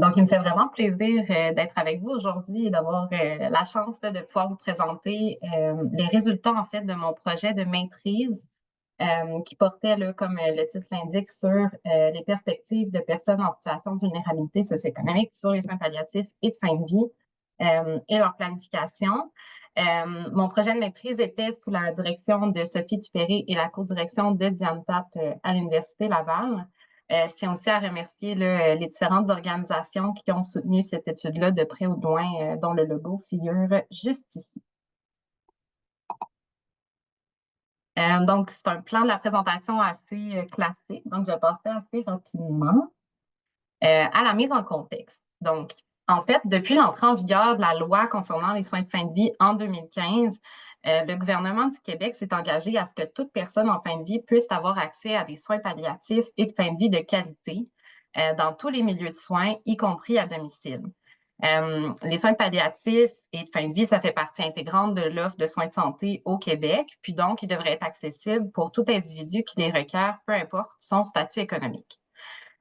Donc, il me fait vraiment plaisir d'être avec vous aujourd'hui et d'avoir la chance de pouvoir vous présenter les résultats en fait de mon projet de maîtrise qui portait, là, comme le titre l'indique, sur les perspectives de personnes en situation de vulnérabilité socio-économique sur les soins palliatifs et de fin de vie et leur planification. Mon projet de maîtrise était sous la direction de Sophie Dupéré et la co-direction de Diane Tapp à l'Université Laval. Je tiens aussi à remercier là, les différentes organisations qui ont soutenu cette étude-là de près ou de loin, dont le logo figure juste ici. Donc, c'est un plan de la présentation assez classique, donc je vais passer assez rapidement à la mise en contexte. Donc, en fait, depuis l'entrée en vigueur de la loi concernant les soins de fin de vie en 2015, le gouvernement du Québec s'est engagé à ce que toute personne en fin de vie puisse avoir accès à des soins palliatifs et de fin de vie de qualité dans tous les milieux de soins, y compris à domicile. Les soins palliatifs et de fin de vie, ça fait partie intégrante de l'offre de soins de santé au Québec, puis donc, ils devraient être accessibles pour tout individu qui les requiert, peu importe son statut économique.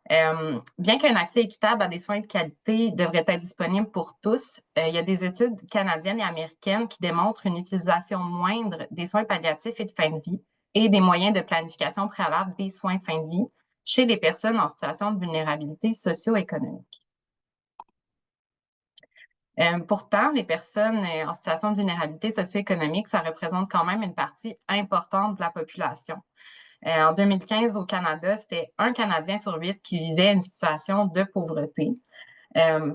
Bien qu'un accès équitable à des soins de qualité devrait être disponible pour tous, il y a des études canadiennes et américaines qui démontrent une utilisation moindre des soins palliatifs et de fin de vie et des moyens de planification préalable des soins de fin de vie chez les personnes en situation de vulnérabilité socio-économique. Pourtant, les personnes en situation de vulnérabilité socio-économique, ça représente quand même une partie importante de la population. En 2015, au Canada, c'était 1 Canadien sur 8 qui vivait une situation de pauvreté.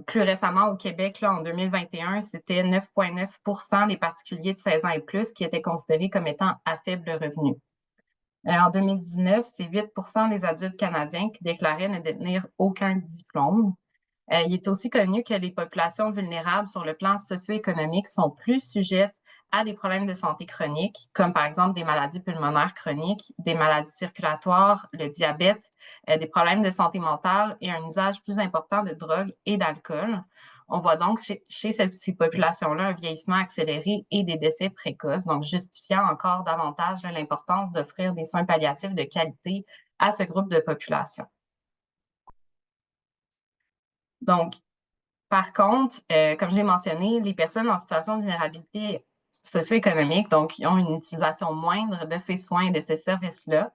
Plus récemment, au Québec, là, en 2021, c'était 9,9 des particuliers de 16 ans et plus qui étaient considérés comme étant à faible revenu. En 2019, c'est 8 des adultes canadiens qui déclaraient ne détenir aucun diplôme. Il est aussi connu que les populations vulnérables sur le plan socio-économique sont plus sujettes à des problèmes de santé chroniques, comme par exemple des maladies pulmonaires chroniques, des maladies circulatoires, le diabète, des problèmes de santé mentale et un usage plus important de drogue et d'alcool. On voit donc chez ces populations-là un vieillissement accéléré et des décès précoces, donc justifiant encore davantage l'importance d'offrir des soins palliatifs de qualité à ce groupe de population. Donc, par contre, comme je l'ai mentionné, les personnes en situation de vulnérabilité socio-économique, donc, ils ont une utilisation moindre de ces soins et de ces services-là.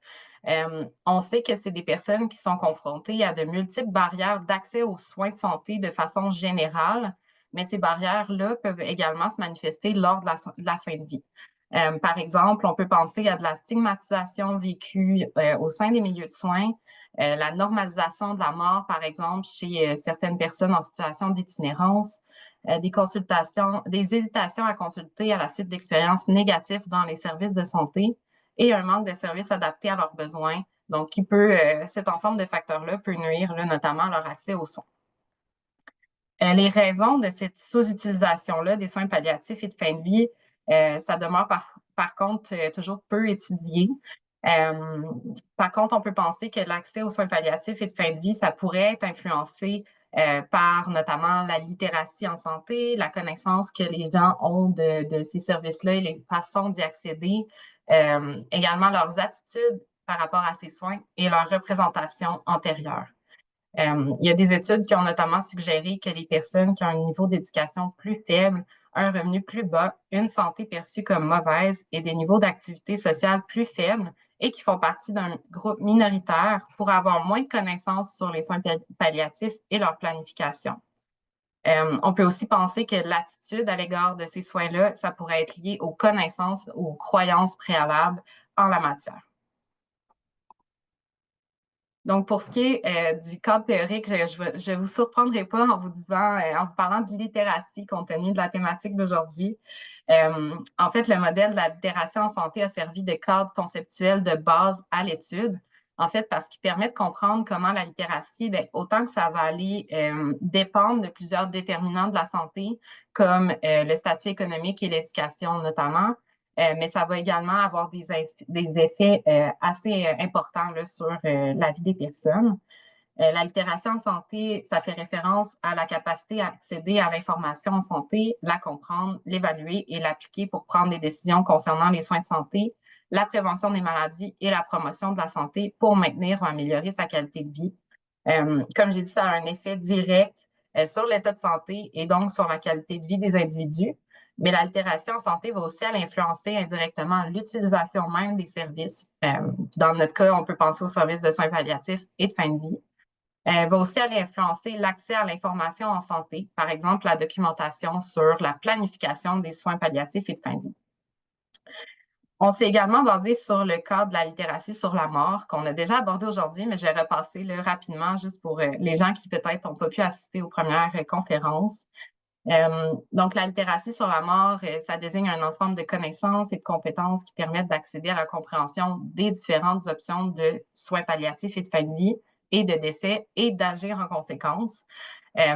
On sait que c'est des personnes qui sont confrontées à de multiples barrières d'accès aux soins de santé de façon générale, mais ces barrières-là peuvent également se manifester lors de la fin de vie. Par exemple, on peut penser à de la stigmatisation vécue au sein des milieux de soins, la normalisation de la mort, par exemple, chez certaines personnes en situation d'itinérance, des hésitations à consulter à la suite d'expériences négatives dans les services de santé et un manque de services adaptés à leurs besoins. Donc, cet ensemble de facteurs-là peut nuire là, notamment à leur accès aux soins. Les raisons de cette sous-utilisation-là des soins palliatifs et de fin de vie, ça demeure par contre toujours peu étudié. Par contre, on peut penser que l'accès aux soins palliatifs et de fin de vie, ça pourrait être influencé par notamment la littératie en santé, la connaissance que les gens ont de ces services-là et les façons d'y accéder, également leurs attitudes par rapport à ces soins et leur représentation antérieure. Il y a des études qui ont notamment suggéré que les personnes qui ont un niveau d'éducation plus faible, un revenu plus bas, une santé perçue comme mauvaise et des niveaux d'activité sociale plus faibles et qui font partie d'un groupe minoritaire pourraient avoir moins de connaissances sur les soins palliatifs et leur planification. On peut aussi penser que l'attitude à l'égard de ces soins-là, ça pourrait être lié aux connaissances ou aux croyances préalables en la matière. Donc, pour ce qui est du cadre théorique, je ne vous surprendrai pas en vous disant, en vous parlant de littératie compte tenu de la thématique d'aujourd'hui. En fait, le modèle de la littératie en santé a servi de cadre conceptuel de base à l'étude, en fait, parce qu'il permet de comprendre comment la littératie, bien, autant que ça va aller dépendre de plusieurs déterminants de la santé, comme le statut économique et l'éducation notamment, mais ça va également avoir des effets assez importants là, sur la vie des personnes. La littératie en santé, ça fait référence à la capacité à accéder à l'information en santé, la comprendre, l'évaluer et l'appliquer pour prendre des décisions concernant les soins de santé, la prévention des maladies et la promotion de la santé pour maintenir ou améliorer sa qualité de vie. Comme j'ai dit, ça a un effet direct sur l'état de santé et donc sur la qualité de vie des individus. Mais l'altération en santé va aussi aller influencer indirectement l'utilisation même des services. Dans notre cas, on peut penser aux services de soins palliatifs et de fin de vie. Elle va aussi aller influencer l'accès à l'information en santé, par exemple la documentation sur la planification des soins palliatifs et de fin de vie. On s'est également basé sur le cas de la littératie sur la mort qu'on a déjà abordé aujourd'hui, mais je vais repasser là, rapidement juste pour les gens qui peut-être n'ont pas pu assister aux premières conférences. Donc, la littératie sur la mort, ça désigne un ensemble de connaissances et de compétences qui permettent d'accéder à la compréhension des différentes options de soins palliatifs et de fin de vie et de décès et d'agir en conséquence.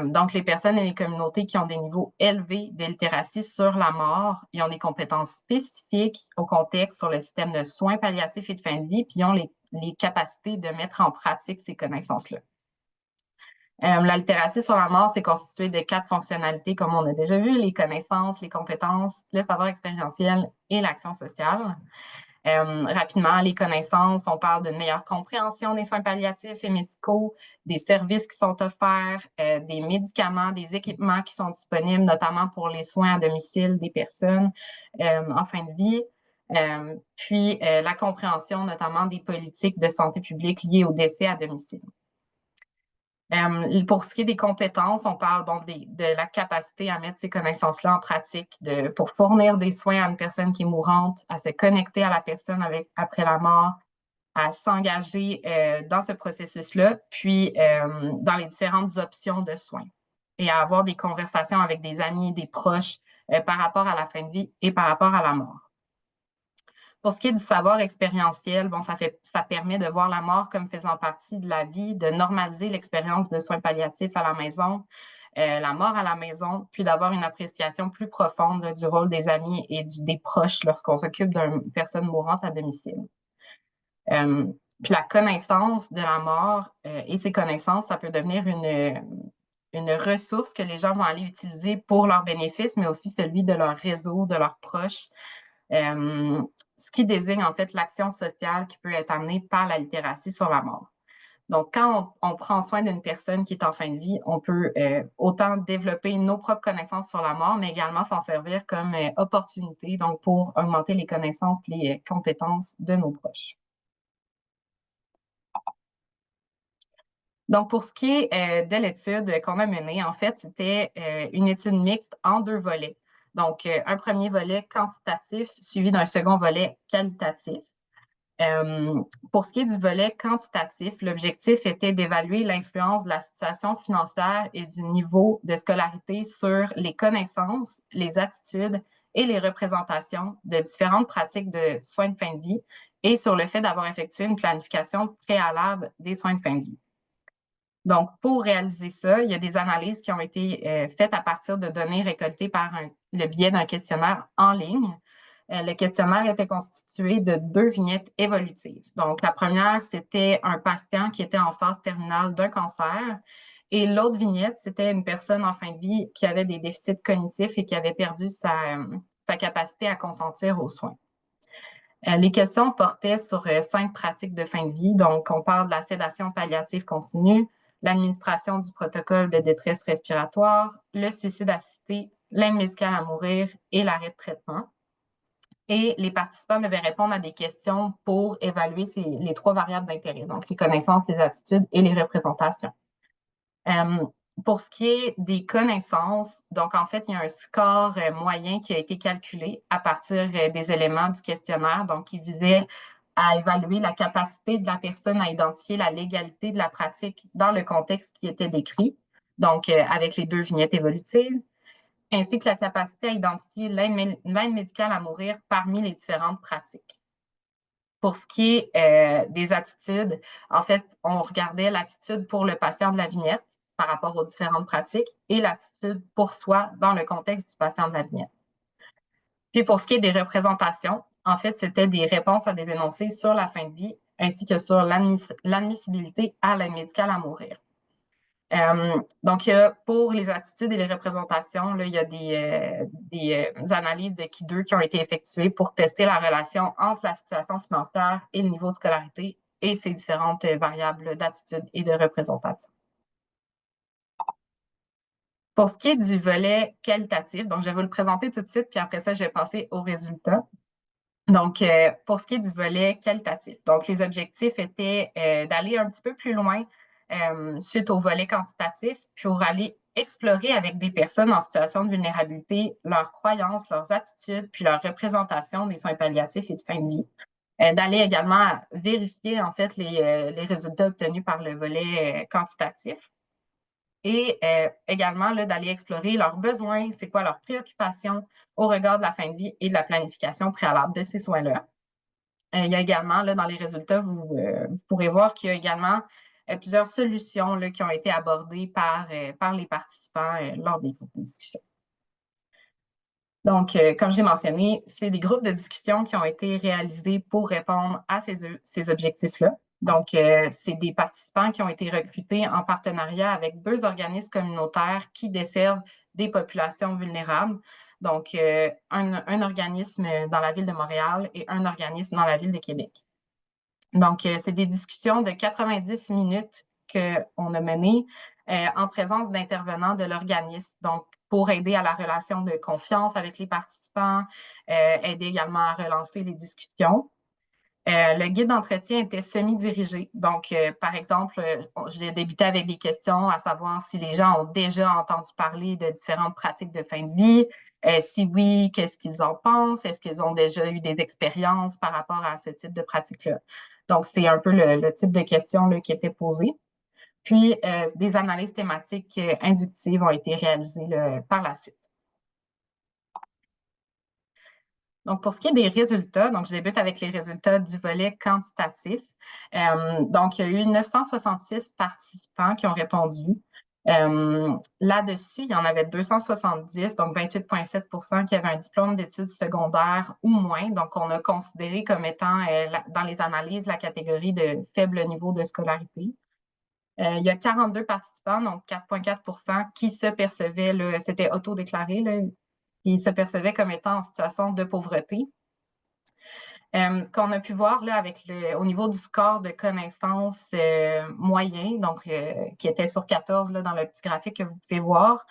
Donc, les personnes et les communautés qui ont des niveaux élevés de littératie sur la mort, ils ont des compétences spécifiques au contexte sur le système de soins palliatifs et de fin de vie, puis ils ont les capacités de mettre en pratique ces connaissances-là. La littératie sur la mort, c'est constitué de 4 fonctionnalités, comme on a déjà vu, les connaissances, les compétences, le savoir expérientiel et l'action sociale. Rapidement, les connaissances, on parle d'une meilleure compréhension des soins palliatifs et médicaux, des services qui sont offerts, des médicaments, des équipements qui sont disponibles, notamment pour les soins à domicile des personnes en fin de vie. Puis la compréhension notamment des politiques de santé publique liées au décès à domicile. Pour ce qui est des compétences, on parle de la capacité à mettre ces connaissances-là en pratique pour fournir des soins à une personne qui est mourante, à se connecter à la personne après la mort, à s'engager dans ce processus-là, puis dans les différentes options de soins et à avoir des conversations avec des amis, des proches par rapport à la fin de vie et par rapport à la mort. Pour ce qui est du savoir expérientiel, ça permet de voir la mort comme faisant partie de la vie, de normaliser l'expérience de soins palliatifs à la maison, la mort à la maison, puis d'avoir une appréciation plus profonde là, du rôle des amis et des proches lorsqu'on s'occupe d'une personne mourante à domicile. Puis la connaissance de la mort et ces connaissances, ça peut devenir une ressource que les gens vont aller utiliser pour leur bénéfice, mais aussi celui de leur réseau, de leurs proches. Ce qui désigne en fait l'action sociale qui peut être amenée par la littératie sur la mort. Donc, quand on prend soin d'une personne qui est en fin de vie, on peut autant développer nos propres connaissances sur la mort, mais également s'en servir comme opportunité, donc pour augmenter les connaissances et les compétences de nos proches. Donc, pour ce qui est de l'étude qu'on a menée, en fait, c'était une étude mixte en 2 volets. Donc, un premier volet quantitatif suivi d'un second volet qualitatif. Pour ce qui est du volet quantitatif, l'objectif était d'évaluer l'influence de la situation financière et du niveau de scolarité sur les connaissances, les attitudes et les représentations de différentes pratiques de soins de fin de vie et sur le fait d'avoir effectué une planification préalable des soins de fin de vie. Donc, pour réaliser ça, il y a des analyses qui ont été faites à partir de données récoltées par le biais d'un questionnaire en ligne. Le questionnaire était constitué de 2 vignettes évolutives. Donc, la première, c'était un patient qui était en phase terminale d'un cancer. Et l'autre vignette, c'était une personne en fin de vie qui avait des déficits cognitifs et qui avait perdu sa capacité à consentir aux soins. Les questions portaient sur 5 pratiques de fin de vie. Donc, on parle de la sédation palliative continue, l'administration du protocole de détresse respiratoire, le suicide assisté, l'aide médicale à mourir et l'arrêt de traitement. Et les participants devaient répondre à des questions pour évaluer les 3 variables d'intérêt, donc les connaissances, les attitudes et les représentations. Pour ce qui est des connaissances, donc en fait, il y a un score moyen qui a été calculé à partir des éléments du questionnaire, donc qui visait à évaluer la capacité de la personne à identifier la légalité de la pratique dans le contexte qui était décrit, donc avec les 2 vignettes évolutives, ainsi que la capacité à identifier l'aide médicale à mourir parmi les différentes pratiques. Pour ce qui est des attitudes, en fait, on regardait l'attitude pour le patient de la vignette par rapport aux différentes pratiques et l'attitude pour soi dans le contexte du patient de la vignette. Puis pour ce qui est des représentations, en fait, c'était des réponses à des énoncés sur la fin de vie ainsi que sur l'admissibilité à l'aide médicale à mourir. Donc, pour les attitudes et les représentations, là, il y a des analyses de Key 2 qui ont été effectuées pour tester la relation entre la situation financière et le niveau de scolarité et ces différentes variables d'attitude et de représentation. Pour ce qui est du volet qualitatif, donc je vais vous le présenter tout de suite, puis après ça, je vais passer aux résultats. Donc, pour ce qui est du volet qualitatif, donc les objectifs étaient d'aller un petit peu plus loin suite au volet quantitatif, puis pour aller explorer avec des personnes en situation de vulnérabilité leurs croyances, leurs attitudes, puis leur représentation des soins palliatifs et de fin de vie. D'aller également vérifier en fait les résultats obtenus par le volet quantitatif et également là, d'aller explorer leurs besoins, c'est quoi leurs préoccupations au regard de la fin de vie et de la planification préalable de ces soins-là. Il y a également, là, dans les résultats, vous pourrez voir qu'il y a également plusieurs solutions là, qui ont été abordées par les participants lors des groupes de discussion. Donc, comme j'ai mentionné, c'est des groupes de discussion qui ont été réalisés pour répondre à ces objectifs-là. Donc, c'est des participants qui ont été recrutés en partenariat avec 2 organismes communautaires qui desservent des populations vulnérables. Donc, un organisme dans la ville de Montréal et un organisme dans la ville de Québec. Donc, c'est des discussions de 90 minutes qu'on a menées en présence d'intervenants de l'organisme. Donc, pour aider à la relation de confiance avec les participants, aider également à relancer les discussions. Le guide d'entretien était semi-dirigé. Donc, par exemple, j'ai débuté avec des questions à savoir si les gens ont déjà entendu parler de différentes pratiques de fin de vie. Si oui, qu'est-ce qu'ils en pensent? Est-ce qu'ils ont déjà eu des expériences par rapport à ce type de pratique-là? Donc, c'est un peu le type de questions là, qui étaient posées. Puis, des analyses thématiques inductives ont été réalisées là, par la suite. Donc, pour ce qui est des résultats, donc je débute avec les résultats du volet quantitatif. Donc, il y a eu 966 participants qui ont répondu. Là-dessus, il y en avait 270, donc 28,7 qui avaient un diplôme d'études secondaires ou moins. Donc, on a considéré comme étant, dans les analyses, la catégorie de faible niveau de scolarité. Il y a 42 participants, donc 4,4 qui se percevaient, c'était autodéclaré, là, qui se percevaient comme étant en situation de pauvreté. Ce qu'on a pu voir là, au niveau du score de connaissance moyen, donc qui était sur 14 là, dans le petit graphique que vous pouvez voir,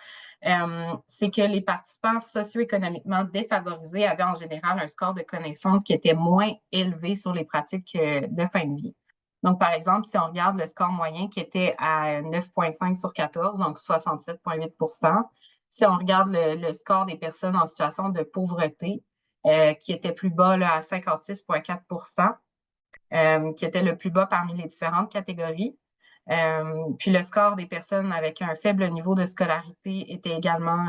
c'est que les participants socio-économiquement défavorisés avaient en général un score de connaissance qui était moins élevé sur les pratiques de fin de vie. Donc, par exemple, si on regarde le score moyen qui était à 9,5 sur 14, donc 67,8 si on regarde le score des personnes en situation de pauvreté, qui était plus bas là, à 56,4 qui était le plus bas parmi les différentes catégories. Puis le score des personnes avec un faible niveau de scolarité était également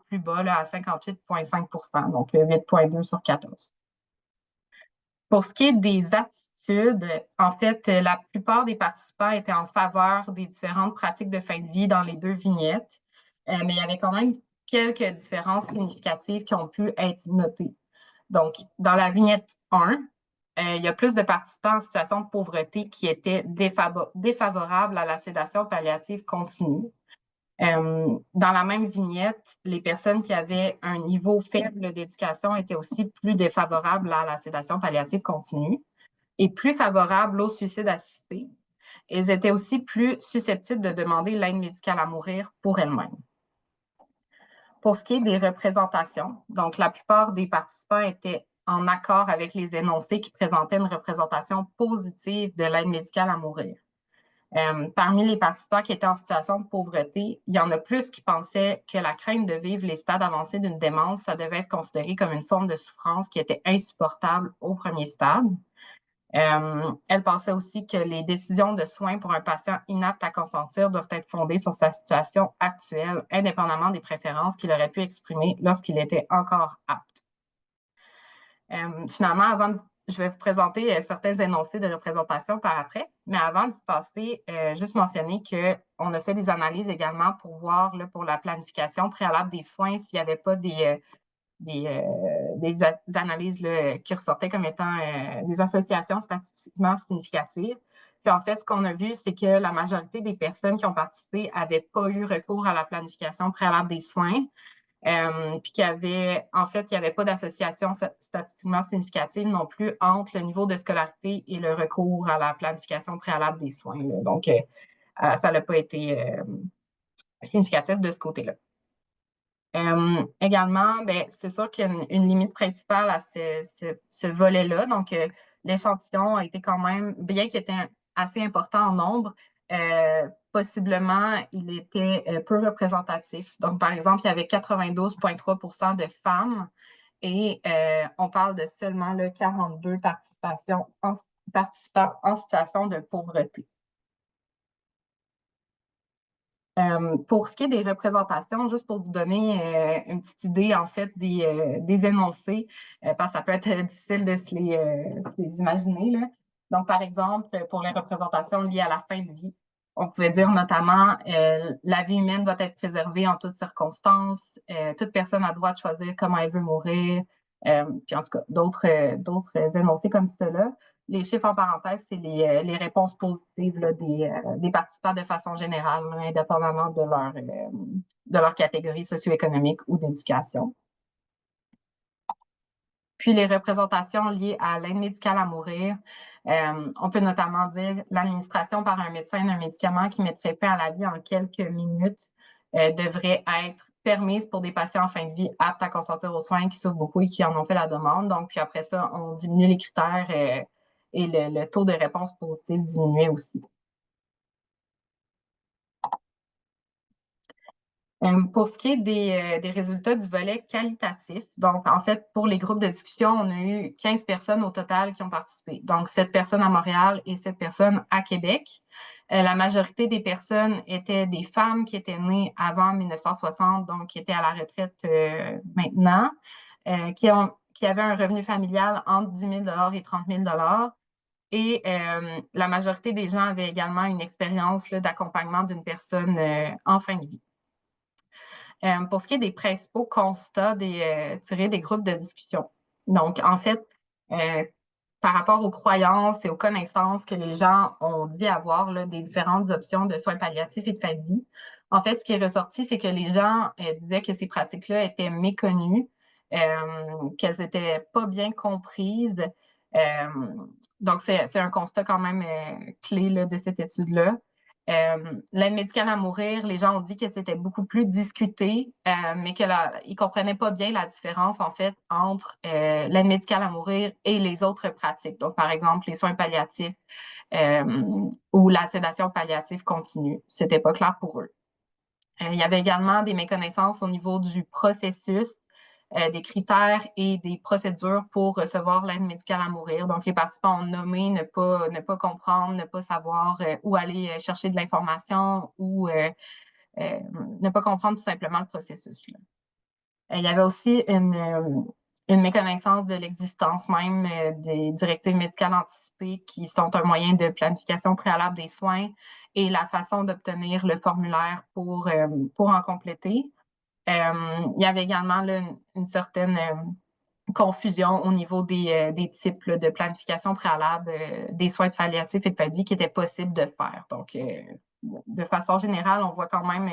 plus bas là, à 58,5 donc 8,2 sur 14. Pour ce qui est des attitudes, en fait, la plupart des participants étaient en faveur des différentes pratiques de fin de vie dans les 2 vignettes, mais il y avait quand même quelques différences significatives qui ont pu être notées. Donc, dans la vignette 1, il y a plus de participants en situation de pauvreté qui étaient défavorables à la sédation palliative continue. Dans la même vignette, les personnes qui avaient un niveau faible d'éducation étaient aussi plus défavorables à la sédation palliative continue et plus favorables au suicide assisté. Elles étaient aussi plus susceptibles de demander l'aide médicale à mourir pour elles-mêmes. Pour ce qui est des représentations, donc la plupart des participants étaient en accord avec les énoncés qui présentaient une représentation positive de l'aide médicale à mourir. Parmi les participants qui étaient en situation de pauvreté, il y en a plus qui pensaient que la crainte de vivre les stades avancés d'une démence, ça devait être considéré comme une forme de souffrance qui était insupportable au premier stade. Elle pensait aussi que les décisions de soins pour un patient inapte à consentir doivent être fondées sur sa situation actuelle, indépendamment des préférences qu'il aurait pu exprimer lorsqu'il était encore apte. Finalement, je vais vous présenter certains énoncés de représentation par après, mais avant d'y passer, juste mentionner qu'on a fait des analyses également pour voir là, pour la planification préalable des soins s'il n'y avait pas des analyses là, qui ressortaient comme étant des associations statistiquement significatives. Puis en fait, ce qu'on a vu, c'est que la majorité des personnes qui ont participé n'avaient pas eu recours à la planification préalable des soins. Puis il n'y avait pas d'association statistiquement significative non plus entre le niveau de scolarité et le recours à la planification préalable des soins. Là. Donc, ça n'a pas été significatif de ce côté-là. Également, ben, c'est sûr qu'il y a une limite principale à ce volet-là. Donc, l'échantillon a été quand même, bien qu'il était assez important en nombre, possiblement, il était peu représentatif. Donc, par exemple, il y avait 92,3 % de femmes et on parle de seulement 42 participants en situation de pauvreté. Pour ce qui est des représentations, juste pour vous donner une petite idée, en fait, des énoncés, parce que ça peut être difficile de se les imaginer, là. Donc, par exemple, pour les représentations liées à la fin de vie, on pouvait dire notamment la vie humaine doit être préservée en toutes circonstances, toute personne a le droit de choisir comment elle veut mourir, puis en tout cas, d'autres énoncés comme cela. Les chiffres en parenthèse, c'est les réponses positives là, des participants de façon générale, là, indépendamment de leur catégorie socio-économique ou d'éducation. Puis les représentations liées à l'aide médicale à mourir, on peut notamment dire l'administration par un médecin d'un médicament qui mettrait fin à la vie en quelques minutes devrait être permise pour des patients en fin de vie aptes à consentir aux soins qui souffrent beaucoup et qui en ont fait la demande. Donc, puis après ça, on diminue les critères et le taux de réponse positive diminuait aussi. Pour ce qui est des résultats du volet qualitatif, donc en fait, pour les groupes de discussion, on a eu 15 personnes au total qui ont participé. Donc, 7 personnes à Montréal et 7 personnes à Québec. La majorité des personnes étaient des femmes qui étaient nées avant 1960, donc qui étaient à la retraite maintenant, qui avaient un revenu familial entre 10 000 et 30 000 et la majorité des gens avaient également une expérience d'accompagnement d'une personne en fin de vie. Pour ce qui est des principaux constats tirés des groupes de discussion. Donc, en fait, euh, par rapport aux croyances et aux connaissances que les gens ont dit avoir là, des différentes options de soins palliatifs et de fin de vie, en fait, ce qui est ressorti, c'est que les gens disaient que ces pratiques-là étaient méconnues, qu'elles n'étaient pas bien comprises. Euh, donc, c'est un constat quand même clé là, de cette étude-là. L'aide médicale à mourir, les gens ont dit que c'était beaucoup plus discuté, mais qu'ils ne comprenaient pas bien la différence, en fait, entre l'aide médicale à mourir et les autres pratiques. Donc, par exemple, les soins palliatifs ou la sédation palliative continue. C'était pas clair pour eux. Il y avait également des méconnaissances au niveau du processus, des critères et des procédures pour recevoir l'aide médicale à mourir. Donc, les participants ont nommé ne pas comprendre, ne pas savoir où aller chercher de l'information ou ne pas comprendre tout simplement le processus. Là. Il y avait aussi une méconnaissance de l'existence même des directives médicales anticipées qui sont un moyen de planification préalable des soins et la façon d'obtenir le formulaire pour en compléter. Il y avait également là, une certaine confusion au niveau des types là, de planification préalable des soins de palliatifs et de fin de vie qui étaient possibles de faire. Donc, de façon générale, on voit quand même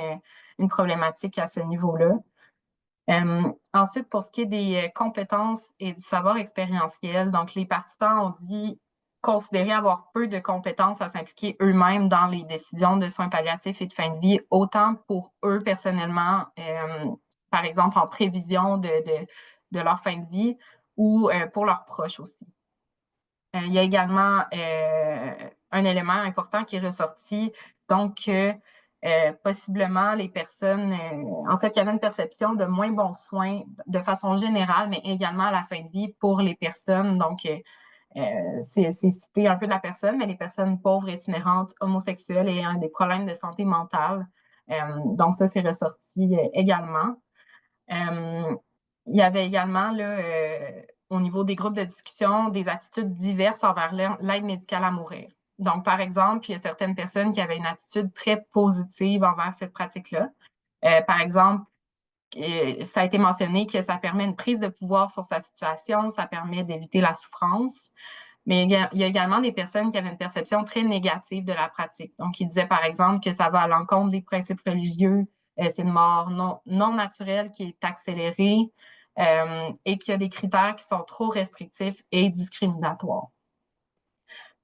une problématique à ce niveau-là. Ensuite, pour ce qui est des compétences et du savoir expérientiel, donc les participants ont dit considérer avoir peu de compétences à s'impliquer eux-mêmes dans les décisions de soins palliatifs et de fin de vie, autant pour eux personnellement, par exemple en prévision de leur fin de vie ou pour leurs proches aussi. Il y a également un élément important qui est ressorti, donc possiblement les personnes, en fait, il y avait une perception de moins bons soins de façon générale, mais également à la fin de vie pour les personnes. Donc, c'est cité un peu de la personne, mais les personnes pauvres, itinérantes, homosexuelles et ayant des problèmes de santé mentale. Donc, ça, c'est ressorti également. Il y avait également, là, au niveau des groupes de discussion, des attitudes diverses envers l'aide médicale à mourir. Donc, par exemple, il y a certaines personnes qui avaient une attitude très positive envers cette pratique-là. Par exemple, ça a été mentionné que ça permet une prise de pouvoir sur sa situation, ça permet d'éviter la souffrance. Mais il y a également des personnes qui avaient une perception très négative de la pratique. Donc, ils disaient, par exemple, que ça va à l'encontre des principes religieux, c'est une mort non naturelle qui est accélérée et qu'il y a des critères qui sont trop restrictifs et discriminatoires.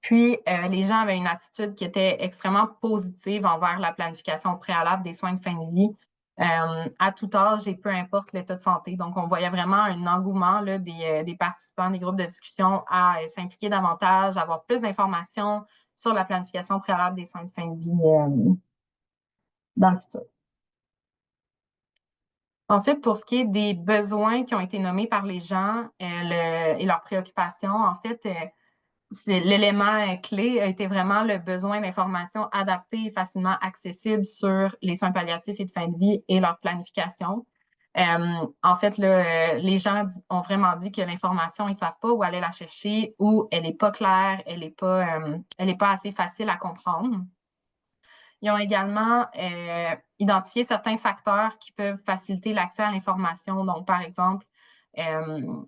Puis, les gens avaient une attitude qui était extrêmement positive envers la planification préalable des soins de fin de vie, à tout âge et peu importe l'état de santé. Donc, on voyait vraiment un engouement là, des participants des groupes de discussion à s'impliquer davantage, avoir plus d'informations sur la planification préalable des soins de fin de vie dans le futur. Ensuite, pour ce qui est des besoins qui ont été nommés par les gens et leurs préoccupations, en fait, c'est l'élément clé a été vraiment le besoin d'informations adaptées et facilement accessibles sur les soins palliatifs et de fin de vie et leur planification. En fait, là, les gens ont vraiment dit que l'information, ils ne savent pas où aller la chercher ou elle n'est pas claire, elle est pas assez facile à comprendre. Ils ont également identifié certains facteurs qui peuvent faciliter l'accès à l'information. Donc, par exemple,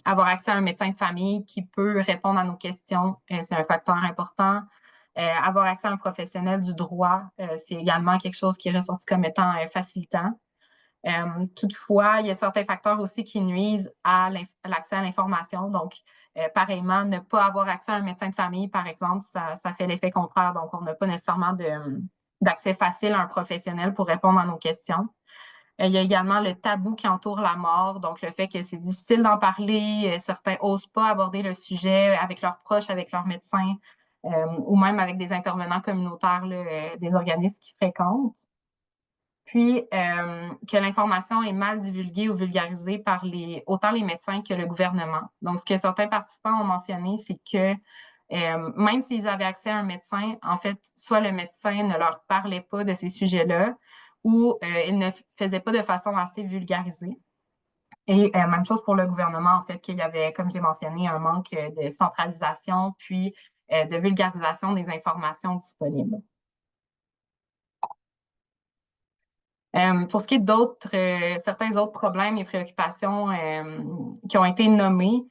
avoir accès à un médecin de famille qui peut répondre à nos questions, c'est un facteur important. Avoir accès à un professionnel du droit, c'est également quelque chose qui est ressorti comme étant facilitant. Toutefois, il y a certains facteurs aussi qui nuisent à l'accès à l'information. Donc, pareillement, ne pas avoir accès à un médecin de famille, par exemple, ça fait l'effet contraire. Donc, on n'a pas nécessairement d'accès facile à un professionnel pour répondre à nos questions. Il y a également le tabou qui entoure la mort, donc le fait que c'est difficile d'en parler, certains n'osent pas aborder le sujet avec leurs proches, avec leurs médecins, ou même avec des intervenants communautaires, là, des organismes qui fréquentent. Puis, que l'information est mal divulguée ou vulgarisée par autant les médecins que le gouvernement. Donc, ce que certains participants ont mentionné, c'est que même s'ils avaient accès à un médecin, en fait, soit le médecin ne leur parlait pas de ces sujets-là ou il ne faisait pas de façon assez vulgarisée. Et même chose pour le gouvernement, en fait, qu'il y avait, comme j'ai mentionné, un manque de centralisation puis de vulgarisation des informations disponibles. Pour ce qui est certains autres problèmes et préoccupations qui ont été nommés,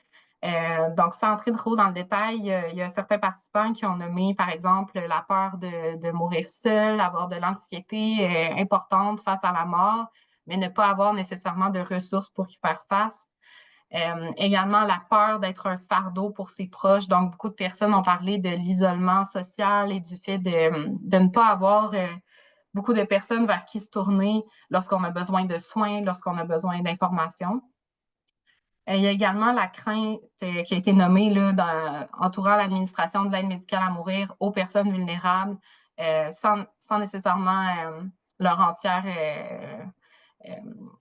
donc sans entrer trop dans le détail, il y a certains participants qui ont nommé, par exemple, la peur de mourir seul, avoir de l'anxiété importante face à la mort, mais ne pas avoir nécessairement de ressources pour y faire face. Également, la peur d'être un fardeau pour ses proches. Donc, beaucoup de personnes ont parlé de l'isolement social et du fait de ne pas avoir beaucoup de personnes vers qui se tourner lorsqu'on a besoin de soins, lorsqu'on a besoin d'informations. Il y a également la crainte qui a été nommée là, entourant l'administration de l'aide médicale à mourir aux personnes vulnérables sans nécessairement leur entière, euh,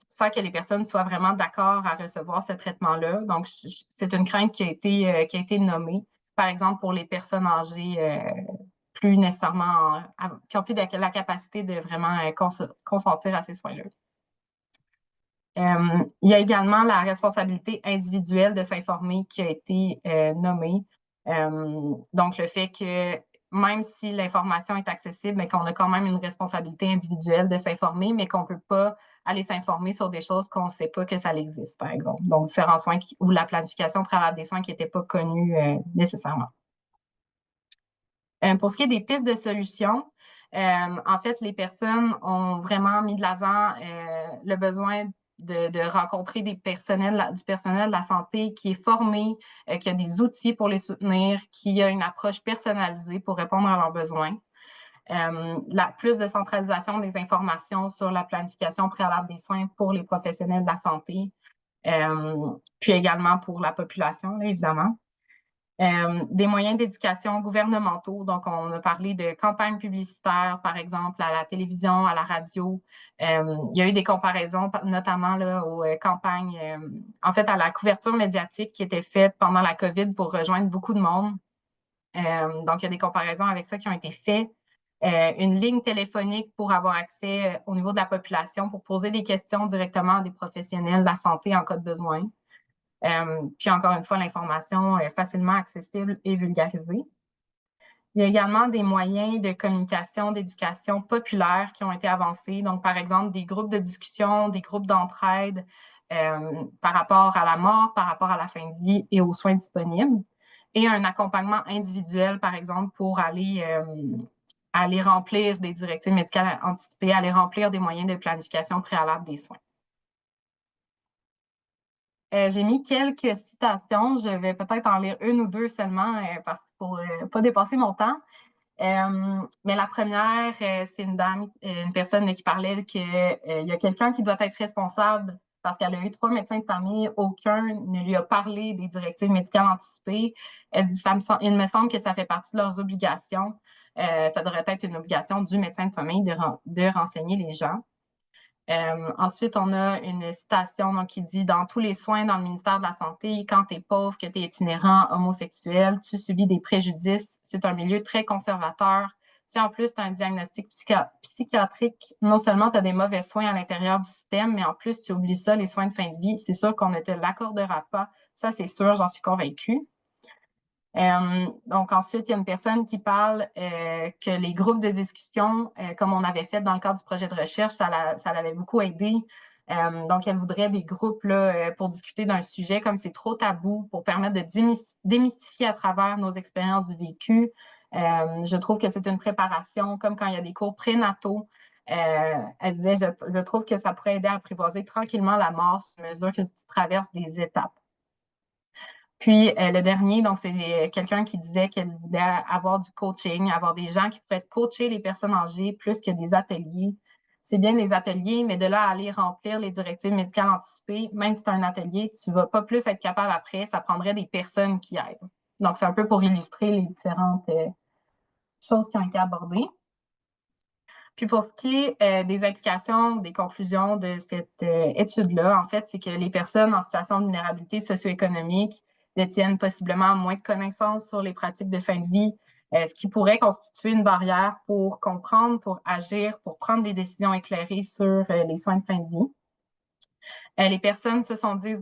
sans que les personnes soient vraiment d'accord à recevoir ce traitement-là. Donc, c'est une crainte qui a été nommée, par exemple, pour les personnes âgées plus nécessairement, qui ont plus la capacité de vraiment consentir à ces soins-là. Il y a également la responsabilité individuelle de s'informer qui a été nommée. Donc, le fait que même si l'information est accessible, mais qu'on a quand même une responsabilité individuelle de s'informer, mais qu'on ne peut pas aller s'informer sur des choses qu'on ne sait pas que ça existe, par exemple. Donc, différents soins ou la planification préalable des soins qui n'étaient pas connus nécessairement. Pour ce qui est des pistes de solutions, en fait, les personnes ont vraiment mis de l'avant le besoin de rencontrer du personnel de la santé qui est formé, qui a des outils pour les soutenir, qui a une approche personnalisée pour répondre à leurs besoins. Plus de centralisation des informations sur la planification préalable des soins pour les professionnels de la santé, puis également pour la population, là, évidemment. Des moyens d'éducation gouvernementaux. Donc, on a parlé de campagnes publicitaires, par exemple, à la télévision, à la radio. Il y a eu des comparaisons, notamment là, aux campagnes, en fait, à la couverture médiatique qui était faite pendant la COVID pour rejoindre beaucoup de monde. Donc, il y a des comparaisons avec ça qui ont été faites. Une ligne téléphonique pour avoir accès au niveau de la population pour poser des questions directement à des professionnels de la santé en cas de besoin. Puis encore une fois, l'information est facilement accessible et vulgarisée. Il y a également des moyens de communication, d'éducation populaire qui ont été avancés. Donc, par exemple, des groupes de discussion, des groupes d'entraide par rapport à la mort, par rapport à la fin de vie et aux soins disponibles. Et un accompagnement individuel, par exemple, pour aller remplir des directives médicales anticipées, aller remplir des moyens de planification préalable des soins. J'ai mis quelques citations. Je vais peut-être en lire une ou deux seulement parce que pour pas dépasser mon temps. Mais la première, c'est une dame, une personne qui parlait qu'il y a quelqu'un qui doit être responsable parce qu'elle a eu 3 médecins de famille, aucun ne lui a parlé des directives médicales anticipées. Elle dit, il me semble que ça fait partie de leurs obligations. Ça devrait être une obligation du médecin de famille de renseigner les gens. Ensuite, on a une citation donc, qui dit « Dans tous les soins dans le ministère de la Santé, quand tu es pauvre, que tu es itinérant, homosexuel, tu subis des préjudices. C'est un milieu très conservateur. Si en plus tu as un diagnostic psychiatrique, non seulement tu as des mauvais soins à l'intérieur du système, mais en plus tu oublies ça, les soins de fin de vie. C'est sûr qu'on ne te l'accordera pas. Ça, c'est sûr, j'en suis convaincue. » Donc ensuite, il y a une personne qui parle que les groupes de discussion, comme on avait fait dans le cadre du projet de recherche, ça l'avait beaucoup aidé. Donc, elle voudrait des groupes là, pour discuter d'un sujet comme c'est trop tabou, pour permettre de démystifier à travers nos expériences du vécu. Je trouve que c'est une préparation, comme quand il y a des cours prénataux. Elle disait, je trouve que ça pourrait aider à apprivoiser tranquillement la mort sur mesure que tu traverses des étapes. Puis le dernier, donc c'est quelqu'un qui disait qu'elle voulait avoir du coaching, avoir des gens qui pourraient coacher les personnes âgées plus que des ateliers. C'est bien des ateliers, mais de là à aller remplir les directives médicales anticipées, même si c'est un atelier, tu vas pas plus être capable après, ça prendrait des personnes qui aident. Donc c'est un peu pour illustrer les différentes choses qui ont été abordées. Puis pour ce qui est des implications, des conclusions de cette étude-là, en fait, c'est que les personnes en situation de vulnérabilité socio-économique détiennent possiblement moins de connaissances sur les pratiques de fin de vie, ce qui pourrait constituer une barrière pour comprendre, pour agir, pour prendre des décisions éclairées sur les soins de fin de vie. Les personnes se sont dites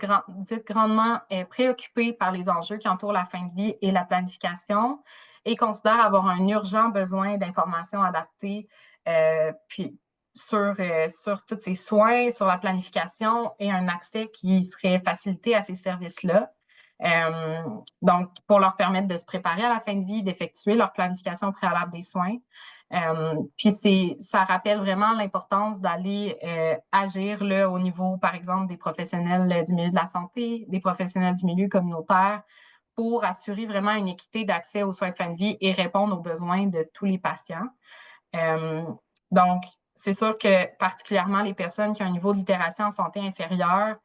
grandement préoccupées par les enjeux qui entourent la fin de vie et la planification et considèrent avoir un urgent besoin d'informations adaptées puis sur tous ces soins, sur la planification et un accès qui serait facilité à ces services-là. Donc, pour leur permettre de se préparer à la fin de vie, d'effectuer leur planification préalable des soins. Puis ça rappelle vraiment l'importance d'aller agir là, au niveau, par exemple, des professionnels du milieu de la santé, des professionnels du milieu communautaire, pour assurer vraiment une équité d'accès aux soins de fin de vie et répondre aux besoins de tous les patients. Donc, c'est sûr que particulièrement les personnes qui ont un niveau de littératie en santé inférieur,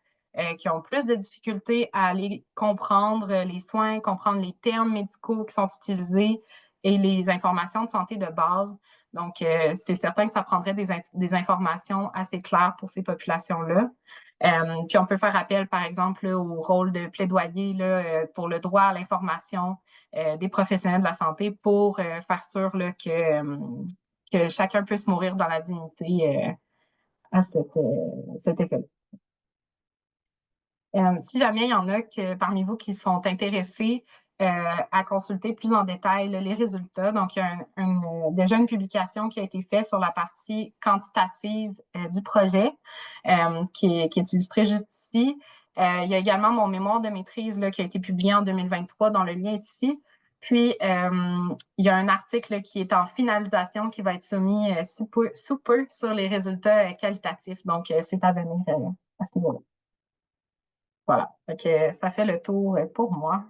qui ont plus de difficultés à aller comprendre les soins, comprendre les termes médicaux qui sont utilisés et les informations de santé de base. Donc, c'est certain que ça prendrait des informations assez claires pour ces populations-là. Puis on peut faire appel, par exemple, là, au rôle de plaidoyer là, pour le droit à l'information des professionnels de la santé pour faire sûr là, que chacun puisse mourir dans la dignité à cet effet. Si jamais il y en a parmi vous qui sont intéressés à consulter plus en détail là, les résultats, donc il y a déjà une publication qui a été faite sur la partie quantitative du projet qui est illustrée juste ici. Il y a également mon mémoire de maîtrise là, qui a été publié en 2023, dont le lien est ici. Puis, il y a un article là, qui est en finalisation qui va être soumis sous peu sur les résultats qualitatifs. Donc, c'est à venir à ce niveau-là. Voilà. Donc, ça fait le tour pour moi.